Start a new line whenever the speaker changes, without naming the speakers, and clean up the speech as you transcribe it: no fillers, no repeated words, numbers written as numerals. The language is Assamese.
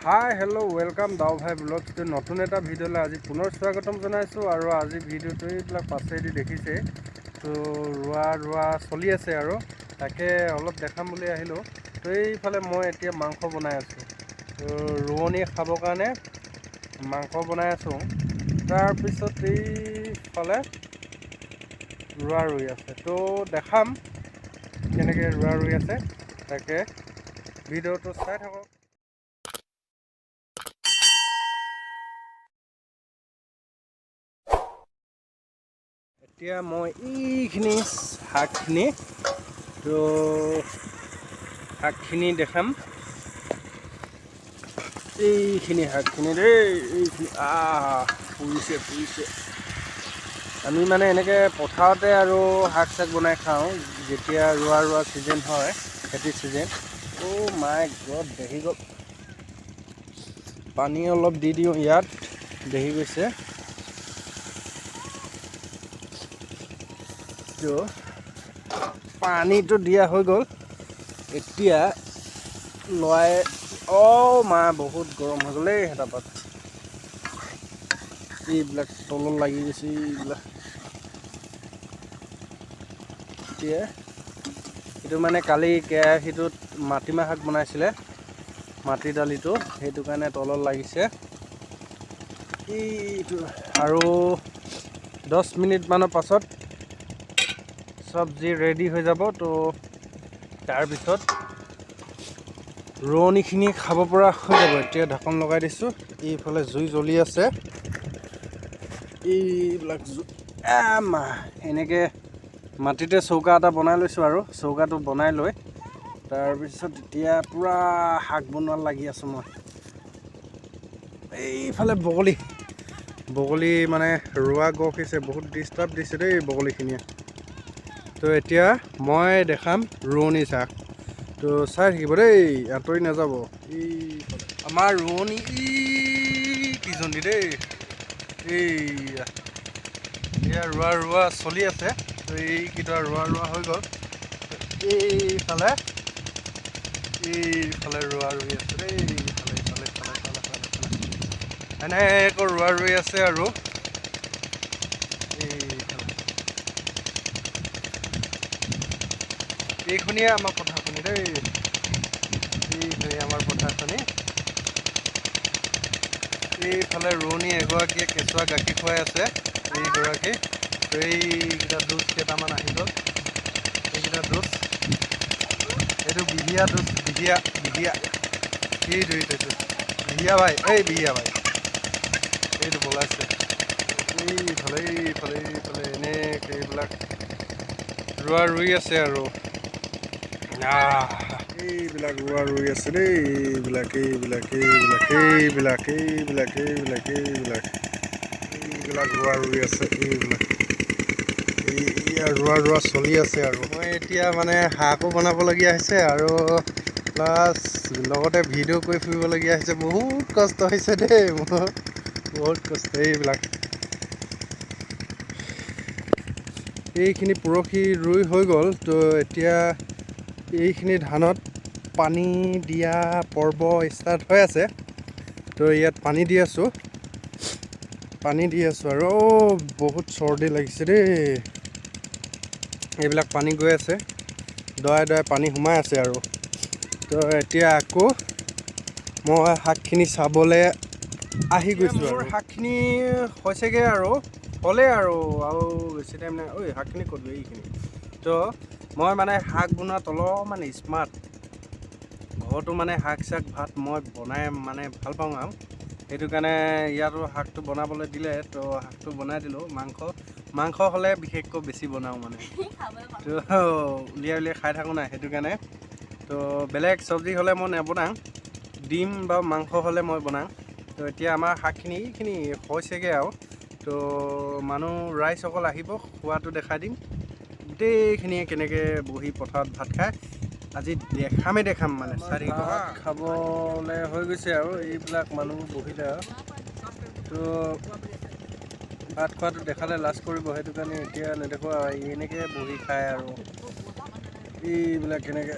हाय हेलो वेलकम दाओ भाई ब्लॉग्स तो नतुन एटा भिडिओ आज पुनर स्वागतम जनाइছোঁ और आज भिडिओ এইবিলাক পাছেদি দেখিছে तो रुआ चलि আছে और ताके अलप देखाम বুলি আহিলো तो এইফালে মই এতিয়া মাংস বনাই আছো তো ৰুৱনি খাবৰ কাৰণে মাংস বনাই আছো তাৰ পিছত এইফালে रुआ रुई আছে তো দেখাম কেনেকৈ रुआ रुई আছে তাকে ভিডিওটো চাই থাকক। এতিয়া মই এইখিনি শাকখিনি তো শাকখিনি দেখাম এইখিনি শাকখিনি দেই পুৰিছে আমি মানে এনেকৈ পথাৰতে আৰু শাক চাক বনাই খাওঁ যেতিয়া ৰুৱা ছিজন হয় খেতিৰ ছিজন। অ' মাই গড দেহি গ'ল পানী অলপ দি দিওঁ ইয়াত দেহি গৈছে তো পানীটো দিয়া হৈ গ'ল এতিয়া লয়। অ' মা বহুত গৰম হৈ গ'ল এটা পাত এইবিলাক তলত লাগি গৈছে এইবিলাক। এতিয়া এইটো মানে কালি কেৰাহীটোত মাটিমাহ শাক বনাইছিলে মাটি দালিটো সেইটো কাৰণে তলত লাগিছে এইটো আৰু 10 মিনিটমানৰ পাছত চব্জি ৰেডি হৈ যাব। তো তাৰপিছত ৰুৱনিখিনি খাব পৰা হৈ যাব। এতিয়া ঢাকন লগাই দিছোঁ এইফালে জুই জ্বলি আছে এইবিলাক এনেকৈ মাটিতে চৌকা এটা বনাই লৈছোঁ আৰু চৌকাটো বনাই লৈ তাৰপিছত এতিয়া পূৰা শাক বনোৱাত লাগি আছোঁ মই। এইফালে বগলী মানে ৰুৱা গছ হৈছে বহুত ডিষ্টাৰ্ব দিছে দেই বগলীখিনিয়ে। তো এতিয়া মই দেখাম ৰুৱনি শাক তো চাই থাকিব দেই আঁতৰি নাযাব। আমাৰ ৰুৱনি কিজনী দেই এয়া ৰুৱা চলি আছে তো এইকেইটা ৰুৱা হৈ গ'ল। এইফালে ৰুৱা ৰুই আছে দেই ইফালে এনেকৈ ৰুৱা ৰুই আছে আৰু এইখনিয়ে আমাৰ পথাৰখনি দেই এইখনি আমাৰ পথাৰখনি। এইফালে ৰুৱনি এগৰাকীয়ে কেঁচুৱা গাখীৰ খুৱাই আছে এইগৰাকী। এইকেইটা ডোজ কেইটামান আহি গ'ল এইকেইটা ডোজ এইটো বিহিয়া ডোজ বিহিয়া বিহিয়া ভাই বিহিয়া ভাই এইটো বলাইছে এইফালে এনেকৈ এইবিলাক ৰুৱা ৰুই আছে আৰু এইবিলাক ৰুৱা ৰুই আছে দেই এইবিলাক ৰুৱা ৰুই আছে এইবিলাক ৰুৱা চলি আছে আৰু মই এতিয়া মানে শাকো বনাবলগীয়া হৈছে আৰু প্লাছ লগতে ভিডিঅ' কৰি ফুৰিবলগীয়া হৈছে। বহুত কষ্ট হৈছে দেই মোৰ বহুত কষ্ট। এইখিনি পৰহি ৰুই হৈ গ'ল তো এতিয়া এইখিনি ধানত পানী দিয়া পৰ্ব ষ্টাৰ্ট হৈ আছে তো ইয়াত পানী দি আছোঁ আৰু বহুত চৰ্দি লাগিছে দেই। এইবিলাক পানী গৈ আছে দৱাই পানী সোমাই আছে আৰু তো এতিয়া আকৌ মই শাকখিনি চাবলৈ আহি গৈছোঁ। মোৰ শাকখিনি হৈছেগৈ আৰু হ'লে আৰু বেছি টাইম নাই। শাকখিনি ক'ত গৈ এইখিনি তো মই মানে শাক বনোৱাত অলপমান স্মাৰ্ট ঘৰতো মানে শাক চাক ভাত মই বনাই মানে ভাল পাওঁ আৰু সেইটো কাৰণে ইয়াতো শাকটো বনাবলৈ দিলে তো শাকটো বনাই দিলোঁ। মাংস হ'লে বিশেষকৈ বেছি বনাওঁ মানে তো উলিয়াই খাই থাকোঁ নাই সেইটো কাৰণে। তো বেলেগ চব্জি হ'লে মই নবনাওঁ ডিম বা মাংস হ'লে মই বনাওঁ। তো এতিয়া আমাৰ শাকখিনি এইখিনি হৈছেগৈ আৰু তো মানুহ ৰাইজসকল আহিব খোৱাটো দেখাই দিম গোটেইখিনিয়ে কেনেকৈ বহি পথাৰত ভাত খায় আজি দেখাম মানে চাৰি খাবলৈ হৈ গৈছে আৰু এইবিলাক মানুহ বহিলে আৰু তো ভাত খোৱাটো দেখালে লাজ কৰিব সেইটো কাৰণে এতিয়া নেদেখোঁ আৰু এনেকৈ বহি খায় আৰু এইবিলাক কেনেকৈ